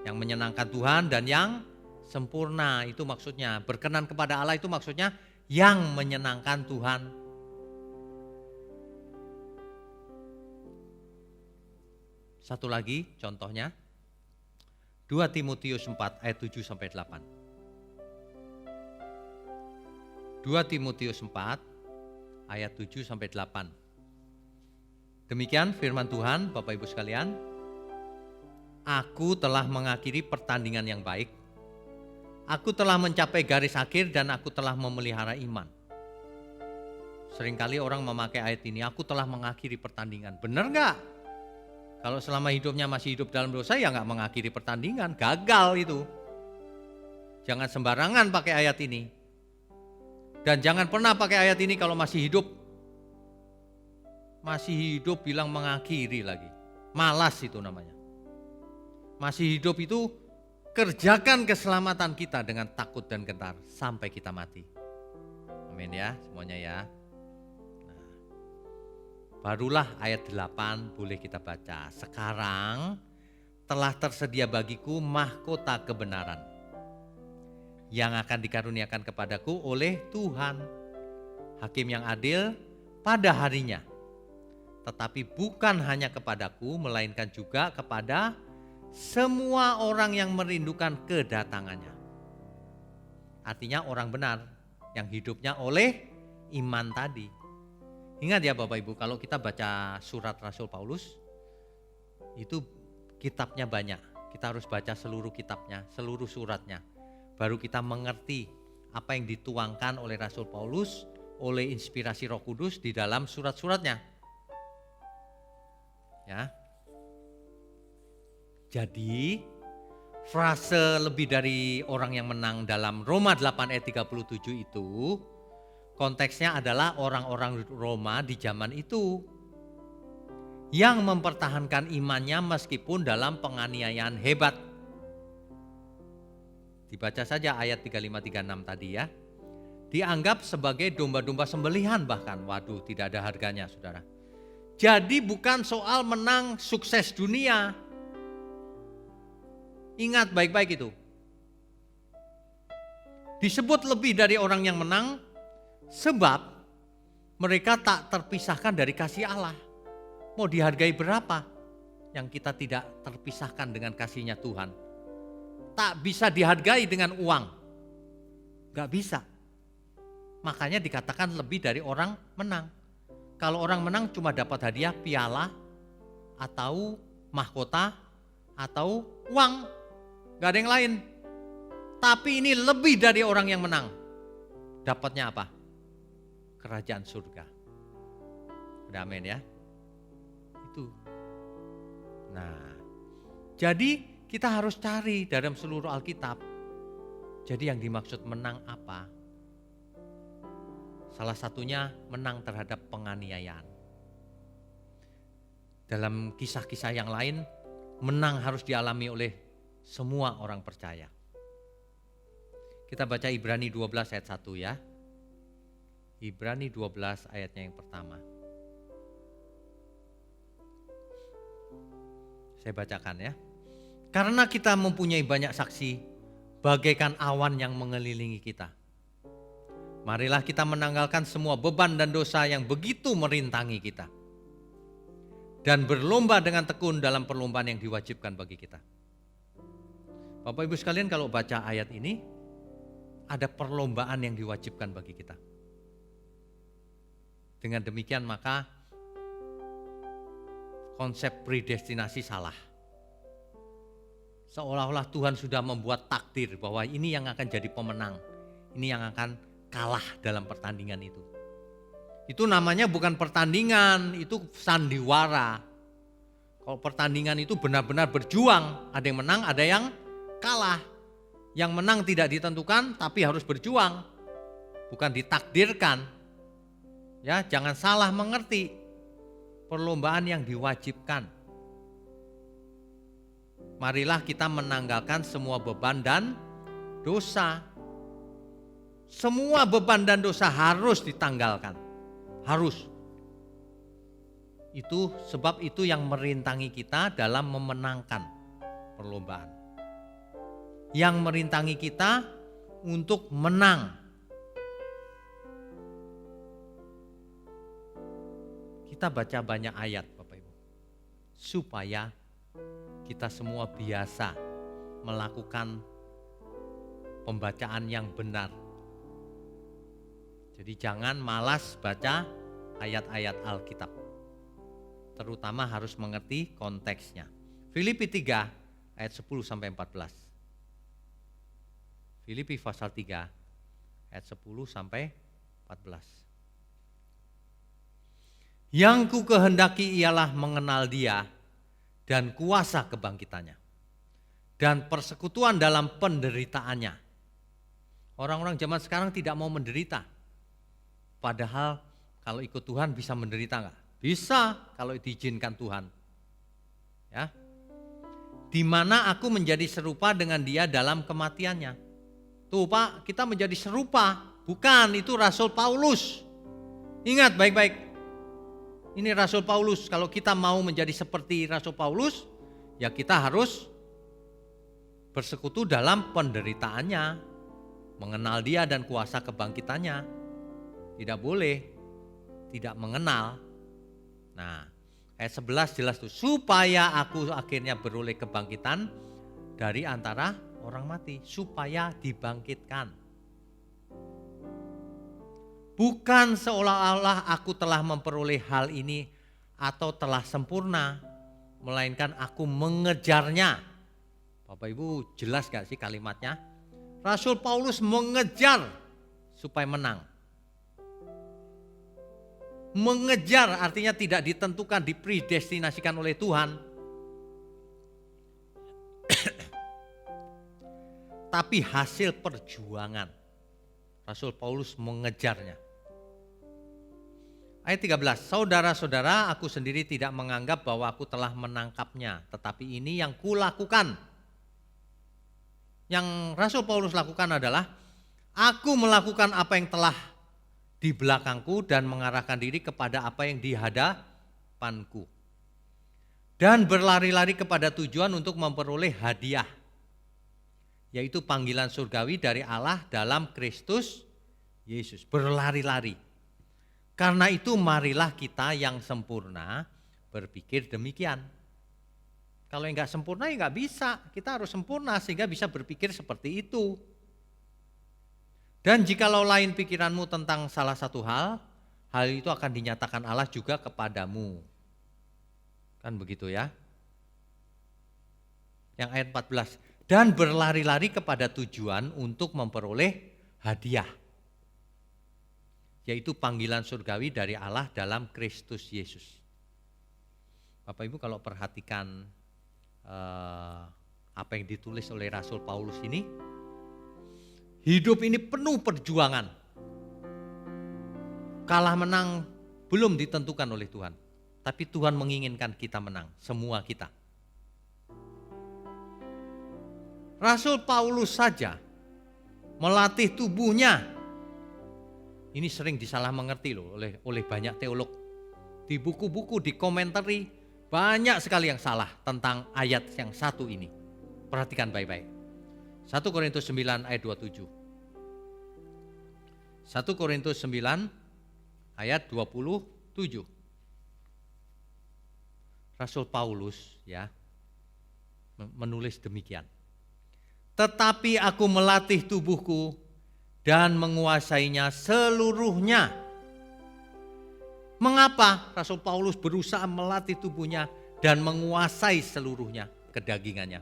C: yang menyenangkan Tuhan, dan yang sempurna. Itu maksudnya, berkenan kepada Allah itu maksudnya yang menyenangkan Tuhan. Satu lagi contohnya, 2 Timotius 4 ayat 7 sampai 8. 2 Timotius 4 ayat 7 sampai 8. Demikian firman Tuhan, Bapak Ibu sekalian. Aku telah mengakhiri pertandingan yang baik. Aku telah mencapai garis akhir dan aku telah memelihara iman. Seringkali orang memakai ayat ini, aku telah mengakhiri pertandingan. Benar enggak? Kalau selama hidupnya masih hidup dalam dosa, ya enggak mengakhiri pertandingan. Gagal itu. Jangan sembarangan pakai ayat ini. Dan jangan pernah pakai ayat ini kalau masih hidup. Masih hidup bilang mengakhiri lagi. Malas itu namanya. Masih hidup itu kerjakan keselamatan kita dengan takut dan gentar sampai kita mati. Amin ya semuanya ya. Nah, barulah ayat 8 boleh kita baca. Sekarang telah tersedia bagiku mahkota kebenaran yang akan dikaruniakan kepadaku oleh Tuhan, Hakim yang adil pada harinya. Tetapi bukan hanya kepadaku, melainkan juga kepada semua orang yang merindukan kedatangannya. Artinya orang benar yang hidupnya oleh iman tadi. Ingat ya Bapak Ibu, kalau kita baca surat Rasul Paulus, itu kitabnya banyak. Kita harus baca seluruh kitabnya, seluruh suratnya. Baru kita mengerti apa yang dituangkan oleh Rasul Paulus, oleh inspirasi Roh Kudus di dalam surat-suratnya. Ya. Jadi frase lebih dari orang yang menang dalam Roma 8 ayat 37 itu konteksnya adalah orang-orang Roma di zaman itu yang mempertahankan imannya meskipun dalam penganiayaan hebat. Dibaca saja ayat 35-36 tadi ya. Dianggap sebagai domba-domba sembelihan bahkan. Waduh, tidak ada harganya saudara. Jadi bukan soal menang sukses dunia. Ingat baik-baik itu. Disebut lebih dari orang yang menang sebab mereka tak terpisahkan dari kasih Allah. Mau dihargai berapa yang kita tidak terpisahkan dengan kasihnya Tuhan. Tak bisa dihargai dengan uang. Gak bisa. Makanya dikatakan lebih dari orang menang. Kalau orang menang cuma dapat hadiah piala atau mahkota atau uang. Gak ada yang lain. Tapi ini lebih dari orang yang menang. Dapatnya apa? Kerajaan surga. Udah amin ya. Itu. Nah, jadi kita harus cari dalam seluruh Alkitab. Jadi yang dimaksud menang apa? Salah satunya menang terhadap penganiayaan. Dalam kisah-kisah yang lain, menang harus dialami oleh semua orang percaya. Kita baca Ibrani 12 ayat 1 ya. Ibrani 12 ayatnya yang pertama. Saya bacakan ya. Karena kita mempunyai banyak saksi, bagaikan awan yang mengelilingi kita. Marilah kita menanggalkan semua beban dan dosa yang begitu merintangi kita. Dan berlomba dengan tekun dalam perlombaan yang diwajibkan bagi kita. Bapak Ibu sekalian, kalau baca ayat ini, ada perlombaan yang diwajibkan bagi kita. Dengan demikian maka konsep predestinasi salah. Seolah-olah Tuhan sudah membuat takdir bahwa ini yang akan jadi pemenang. Ini yang akan kalah dalam pertandingan itu. Itu namanya bukan pertandingan, itu sandiwara. Kalau pertandingan itu benar-benar berjuang, ada yang menang, ada yang kalah. Yang menang tidak ditentukan tapi harus berjuang, bukan ditakdirkan. Ya, jangan salah mengerti. Perlombaan yang diwajibkan. Marilah kita menanggalkan semua beban dan dosa. Semua beban dan dosa harus ditanggalkan. Harus. Itu sebab itu yang merintangi kita dalam memenangkan perlombaan. Yang merintangi kita untuk menang. Kita baca banyak ayat Bapak Ibu. Supaya kita semua biasa melakukan pembacaan yang benar. Jadi jangan malas baca ayat-ayat Alkitab. Terutama harus mengerti konteksnya. Filipi 3 ayat 10 sampai 14. Filipi pasal 3 ayat 10 sampai 14. Yang ku kehendaki ialah mengenal Dia dan kuasa kebangkitannya dan persekutuan dalam penderitaannya. Orang-orang zaman sekarang tidak mau menderita. Padahal kalau ikut Tuhan bisa menderita enggak? Bisa kalau diizinkan Tuhan. Ya. Di mana aku menjadi serupa dengan Dia dalam kematiannya. Tuh Pak, kita menjadi serupa. Bukan, itu Rasul Paulus. Ingat baik-baik. Ini Rasul Paulus. Kalau kita mau menjadi seperti Rasul Paulus, ya kita harus bersekutu dalam penderitaannya. Mengenal Dia dan kuasa kebangkitannya. Tidak boleh tidak mengenal. Nah, ayat 11 jelas tuh, supaya aku akhirnya beroleh kebangkitan dari antara orang mati, supaya dibangkitkan. Bukan seolah-olah aku telah memperoleh hal ini atau telah sempurna, melainkan aku mengejarnya. Bapak Ibu jelas gak sih kalimatnya? Rasul Paulus mengejar supaya menang. Mengejar artinya tidak ditentukan, dipredestinasikan oleh Tuhan. Tapi hasil perjuangan. Rasul Paulus mengejarnya. Ayat 13, saudara-saudara, aku sendiri tidak menganggap bahwa aku telah menangkapnya, tetapi ini yang kulakukan. Yang Rasul Paulus lakukan adalah, aku melakukan apa yang telah di belakangku dan mengarahkan diri kepada apa yang di hadapanku. Dan berlari-lari kepada tujuan untuk memperoleh hadiah, yaitu panggilan surgawi dari Allah dalam Kristus Yesus. Berlari-lari. Karena itu marilah kita yang sempurna berpikir demikian. Kalau yang gak sempurna ya gak bisa. Kita harus sempurna sehingga bisa berpikir seperti itu. Dan jikalau lain pikiranmu tentang salah satu hal itu akan dinyatakan Allah juga kepadamu. Kan begitu ya. Yang ayat 14. Dan berlari-lari kepada tujuan untuk memperoleh hadiah. Yaitu panggilan surgawi dari Allah dalam Kristus Yesus. Bapak Ibu kalau perhatikan apa yang ditulis oleh Rasul Paulus ini. Hidup ini penuh perjuangan. Kalah menang belum ditentukan oleh Tuhan. Tapi Tuhan menginginkan kita menang, semua kita. Rasul Paulus saja melatih tubuhnya. Ini sering disalah mengerti loh oleh banyak teolog. Di buku-buku, di komentari, banyak sekali yang salah tentang ayat yang satu ini. Perhatikan baik-baik. 1 Korintus 9 ayat 27. 1 Korintus 9 ayat 27. Rasul Paulus ya menulis demikian. Tetapi aku melatih tubuhku dan menguasainya seluruhnya. Mengapa Rasul Paulus berusaha melatih tubuhnya dan menguasai seluruhnya, kedagingannya?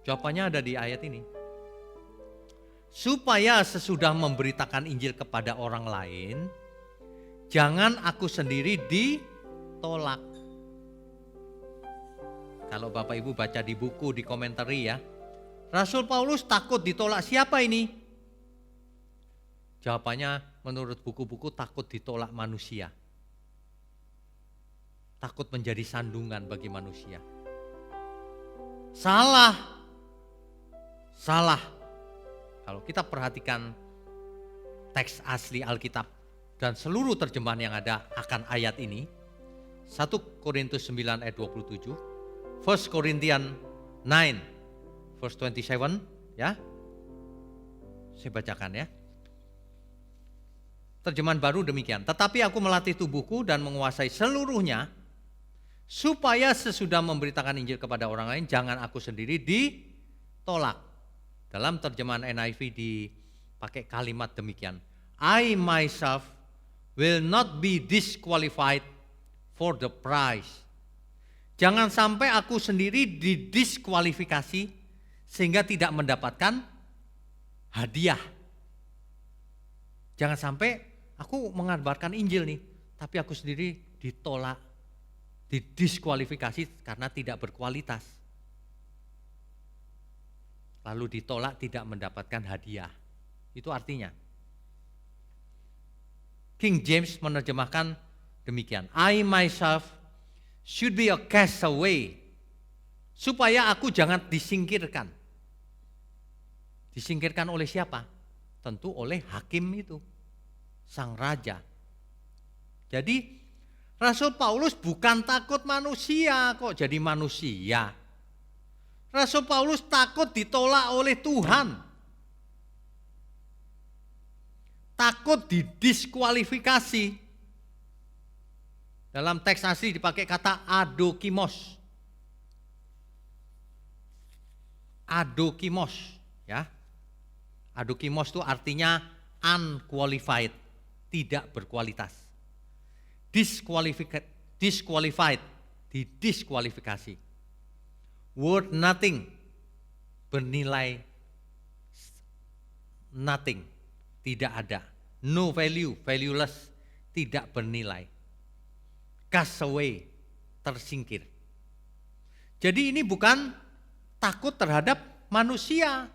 C: Jawabannya ada di ayat ini. Supaya sesudah memberitakan Injil kepada orang lain, jangan aku sendiri ditolak. Kalau Bapak Ibu baca di buku, di komentari ya, Rasul Paulus takut ditolak siapa ini? Jawabannya menurut buku-buku takut ditolak manusia. Takut menjadi sandungan bagi manusia. Salah. Kalau kita perhatikan teks asli Alkitab dan seluruh terjemahan yang ada akan ayat ini, 1 Korintus 9 ayat 27, 1 Corinthians 9 verse 27 ya. Saya bacakan ya. Terjemahan baru demikian. Tetapi aku melatih tubuhku dan menguasai seluruhnya, supaya sesudah memberitakan Injil kepada orang lain, jangan aku sendiri ditolak. Dalam terjemahan NIV dipakai kalimat demikian. I myself will not be disqualified for the prize. Jangan sampai aku sendiri didiskualifikasi sehingga tidak mendapatkan hadiah. Jangan sampai aku mengabarkan Injil nih, tapi aku sendiri ditolak, didiskualifikasi karena tidak berkualitas. Lalu ditolak tidak mendapatkan hadiah. Itu artinya. King James menerjemahkan demikian. I myself should be a castaway. Supaya aku jangan disingkirkan. Disingkirkan oleh siapa? Tentu oleh hakim itu. Sang raja. Jadi Rasul Paulus bukan takut manusia kok jadi manusia. Rasul Paulus takut ditolak oleh Tuhan. Takut didiskualifikasi. Dalam teks asli dipakai kata adokimos. Adokimos, ya. Adokimos itu artinya unqualified, tidak berkualitas. Disqualified, didiskualifikasi. Worth nothing, bernilai nothing, tidak ada. No value, valueless, tidak bernilai. Cast away, tersingkir. Jadi ini bukan takut terhadap manusia.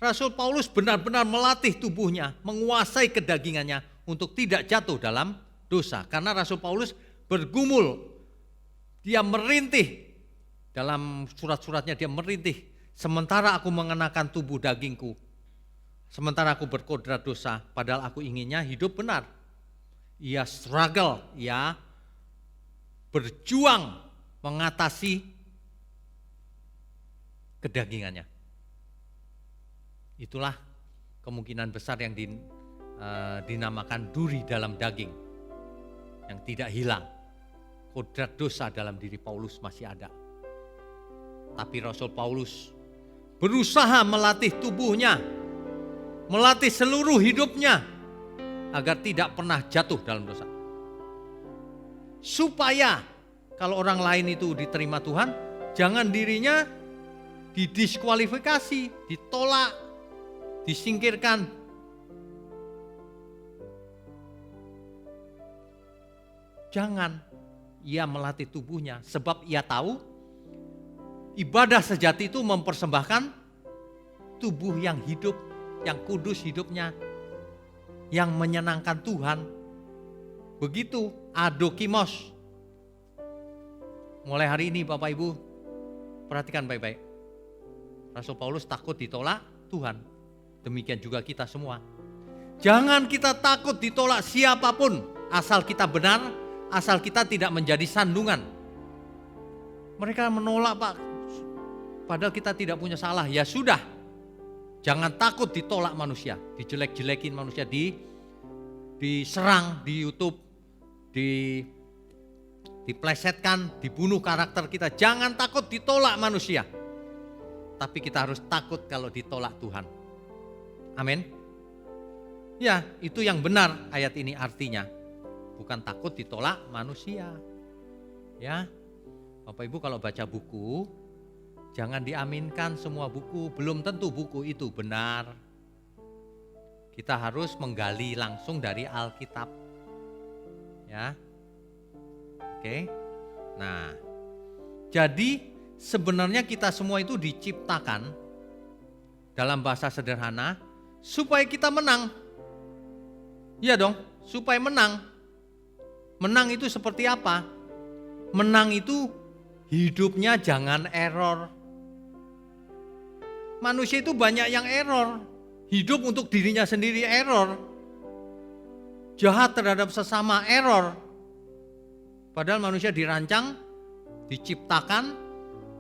C: Rasul Paulus benar-benar melatih tubuhnya, menguasai kedagingannya untuk tidak jatuh dalam dosa. Karena Rasul Paulus bergumul, dia merintih. Dalam surat-suratnya dia merintih, sementara aku mengenakan tubuh dagingku, sementara aku berkodrat dosa, padahal aku inginnya hidup benar. Ia struggle, ia berjuang mengatasi kedagingannya. Itulah kemungkinan besar yang dinamakan duri dalam daging, yang tidak hilang. Kodrat dosa dalam diri Paulus masih ada. Tapi Rasul Paulus berusaha melatih tubuhnya, melatih seluruh hidupnya agar tidak pernah jatuh dalam dosa. Supaya kalau orang lain itu diterima Tuhan, jangan dirinya didiskualifikasi, ditolak, disingkirkan. Jangan. Ia melatih tubuhnya sebab ia tahu ibadah sejati itu mempersembahkan tubuh yang hidup, yang kudus hidupnya, yang menyenangkan Tuhan. Begitu adokimos. Mulai hari ini Bapak Ibu, perhatikan baik-baik. Rasul Paulus takut ditolak Tuhan. Demikian juga kita semua. Jangan kita takut ditolak siapapun, asal kita benar, asal kita tidak menjadi sandungan. Mereka menolak, Pak, padahal kita tidak punya salah. Ya sudah, jangan takut ditolak manusia, dijelek-jelekin manusia, diserang di YouTube, diplesetkan, dibunuh karakter kita. Jangan takut ditolak manusia, tapi kita harus takut kalau ditolak Tuhan. Amin. Ya, itu yang benar ayat ini artinya. Bukan takut ditolak manusia. Ya, Bapak Ibu kalau baca buku, Jangan diaminkan semua buku, belum tentu buku itu benar. Kita harus menggali langsung dari Alkitab. Ya. Oke. Nah, jadi sebenarnya kita semua itu diciptakan dalam bahasa sederhana supaya kita menang. Iya dong, supaya menang. Menang itu seperti apa? Menang itu hidupnya jangan error. Manusia itu banyak yang error. Hidup untuk dirinya sendiri error. Jahat terhadap sesama error. Padahal manusia dirancang, diciptakan,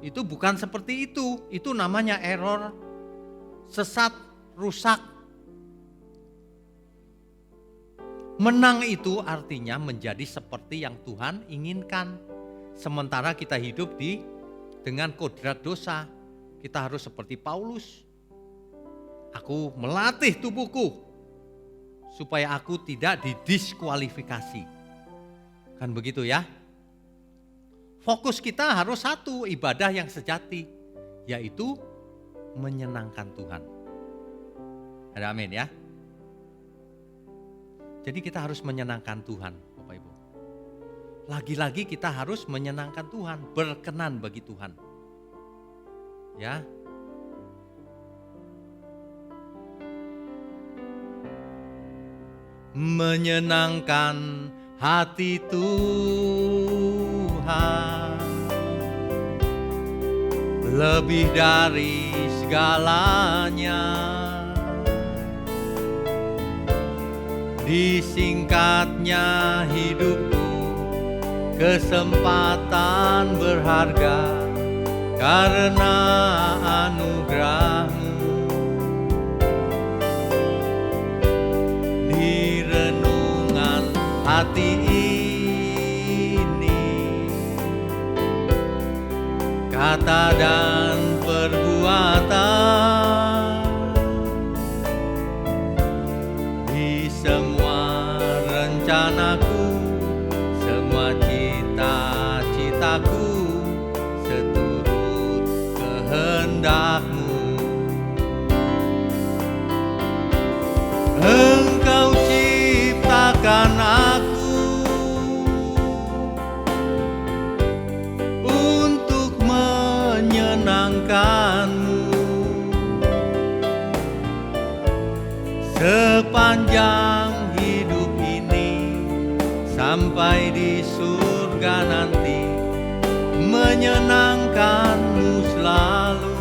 C: itu bukan seperti itu. Itu namanya error, sesat, rusak. Menang itu artinya menjadi seperti yang Tuhan inginkan. Sementara kita hidup dengan kodrat dosa. Kita harus seperti Paulus. Aku melatih tubuhku supaya aku tidak didiskualifikasi. Kan begitu ya? Fokus kita harus satu, ibadah yang sejati, yaitu menyenangkan Tuhan. Ada amin ya? Jadi kita harus menyenangkan Tuhan, Bapak Ibu. Lagi-lagi kita harus menyenangkan Tuhan, berkenan bagi Tuhan. Ya. Menyenangkan hati Tuhan lebih dari segalanya. Disingkatnya hidupku, kesempatan berharga karena anugerah-Mu. Di renungan hati ini, kata dan perbuatan, di semua rencanaku, semua cita-citaku, seturut kehendak-Mu. Engkau ciptakan aku untuk menyenangkan-Mu. Sepanjang hidup ini sampai di surga nanti, menyenangkan-Mu selalu.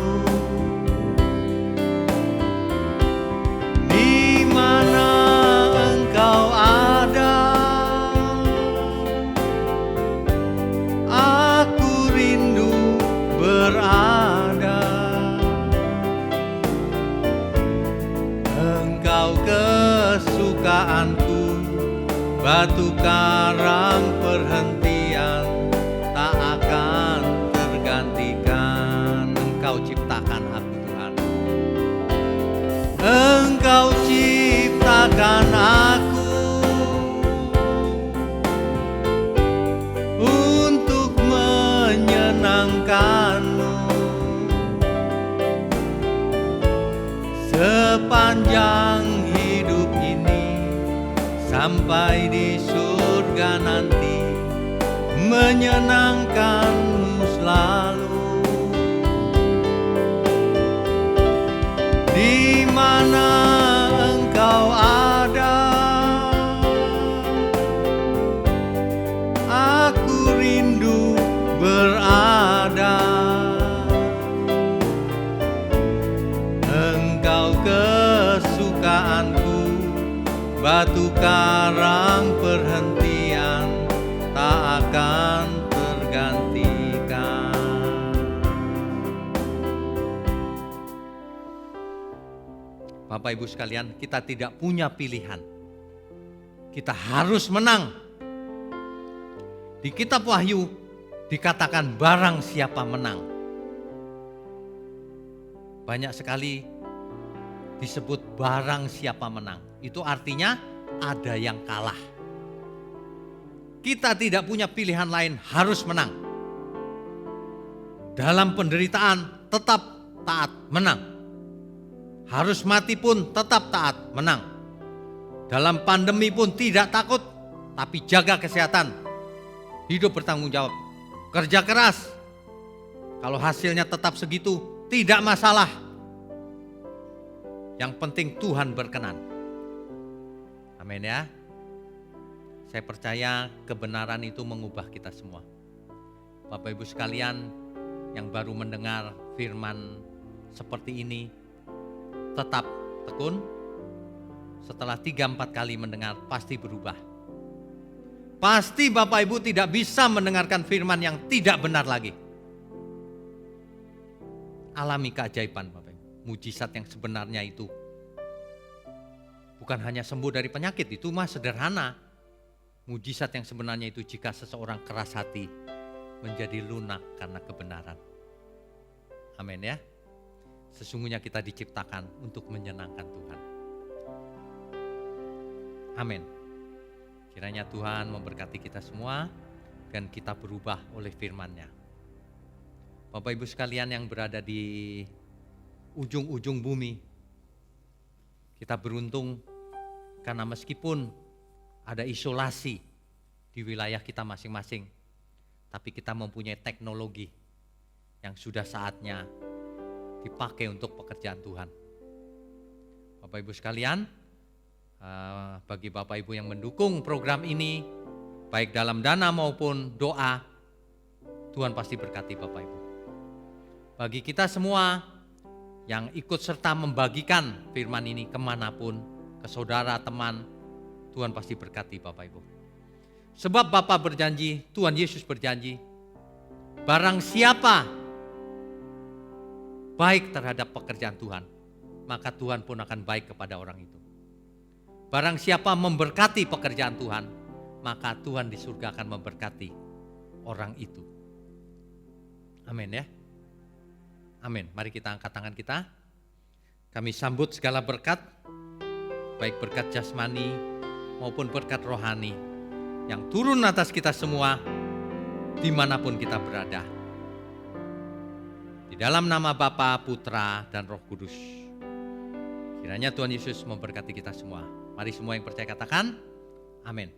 C: Di mana Engkau ada, aku rindu berada. Engkau kesukaanku, batu karang perhentian, tak akan tergantikan. Engkau ciptakan aku Tuhan. Engkau ciptakan aku untuk menyenangkan-Mu. Sepanjang hidup ini sampai di surga nanti, menyenangkan-Mu selalu. Di mana Engkau ada, aku rindu berada. Engkau kesukaanku, batu karang perhentian, tak akan tergantikan. Bapak Ibu sekalian, kita tidak punya pilihan. Kita harus menang. Di kitab Wahyu dikatakan barang siapa menang. Banyak sekali disebut barang siapa menang. Itu artinya ada yang kalah. Kita tidak punya pilihan lain, harus menang. Dalam penderitaan tetap taat, menang. Harus mati pun tetap taat, menang. Dalam pandemi pun tidak takut, tapi jaga kesehatan. Hidup bertanggung jawab. Kerja keras. Kalau hasilnya tetap segitu, tidak masalah. Yang penting Tuhan berkenan. Amin ya. Saya percaya kebenaran itu mengubah kita semua. Bapak Ibu sekalian yang baru mendengar firman seperti ini, tetap tekun. Setelah 3-4 kali mendengar pasti berubah. Pasti Bapak Ibu tidak bisa mendengarkan firman yang tidak benar lagi. Alami keajaiban Bapak Ibu. Mujizat yang sebenarnya itu. Bukan hanya sembuh dari penyakit, itu mah sederhana. Mujizat yang sebenarnya itu jika seseorang keras hati menjadi lunak karena kebenaran. Amin ya. Sesungguhnya kita diciptakan untuk menyenangkan Tuhan. Amin. Kiranya Tuhan memberkati kita semua dan kita berubah oleh firman-Nya. Bapak Ibu sekalian yang berada di ujung-ujung bumi, kita beruntung karena meskipun ada isolasi di wilayah kita masing-masing, tapi kita mempunyai teknologi yang sudah saatnya dipakai untuk pekerjaan Tuhan. Bapak Ibu sekalian, bagi Bapak Ibu yang mendukung program ini, baik dalam dana maupun doa, Tuhan pasti berkati Bapak Ibu. Bagi kita semua yang ikut serta membagikan firman ini kemanapun, ke saudara, teman, Tuhan pasti berkati Bapak Ibu. Sebab Bapa berjanji, Tuhan Yesus berjanji, barang siapa baik terhadap pekerjaan Tuhan, maka Tuhan pun akan baik kepada orang itu. Barang siapa memberkati pekerjaan Tuhan, maka Tuhan di surga akan memberkati orang itu. Amin ya. Amin. Mari kita angkat tangan kita. Kami sambut segala berkat, baik berkat jasmani maupun berkat rohani yang turun atas kita semua dimanapun kita berada. Di dalam nama Bapa, Putra, dan Roh Kudus. Kiranya Tuhan Yesus memberkati kita semua. Mari semua yang percaya katakan, amin.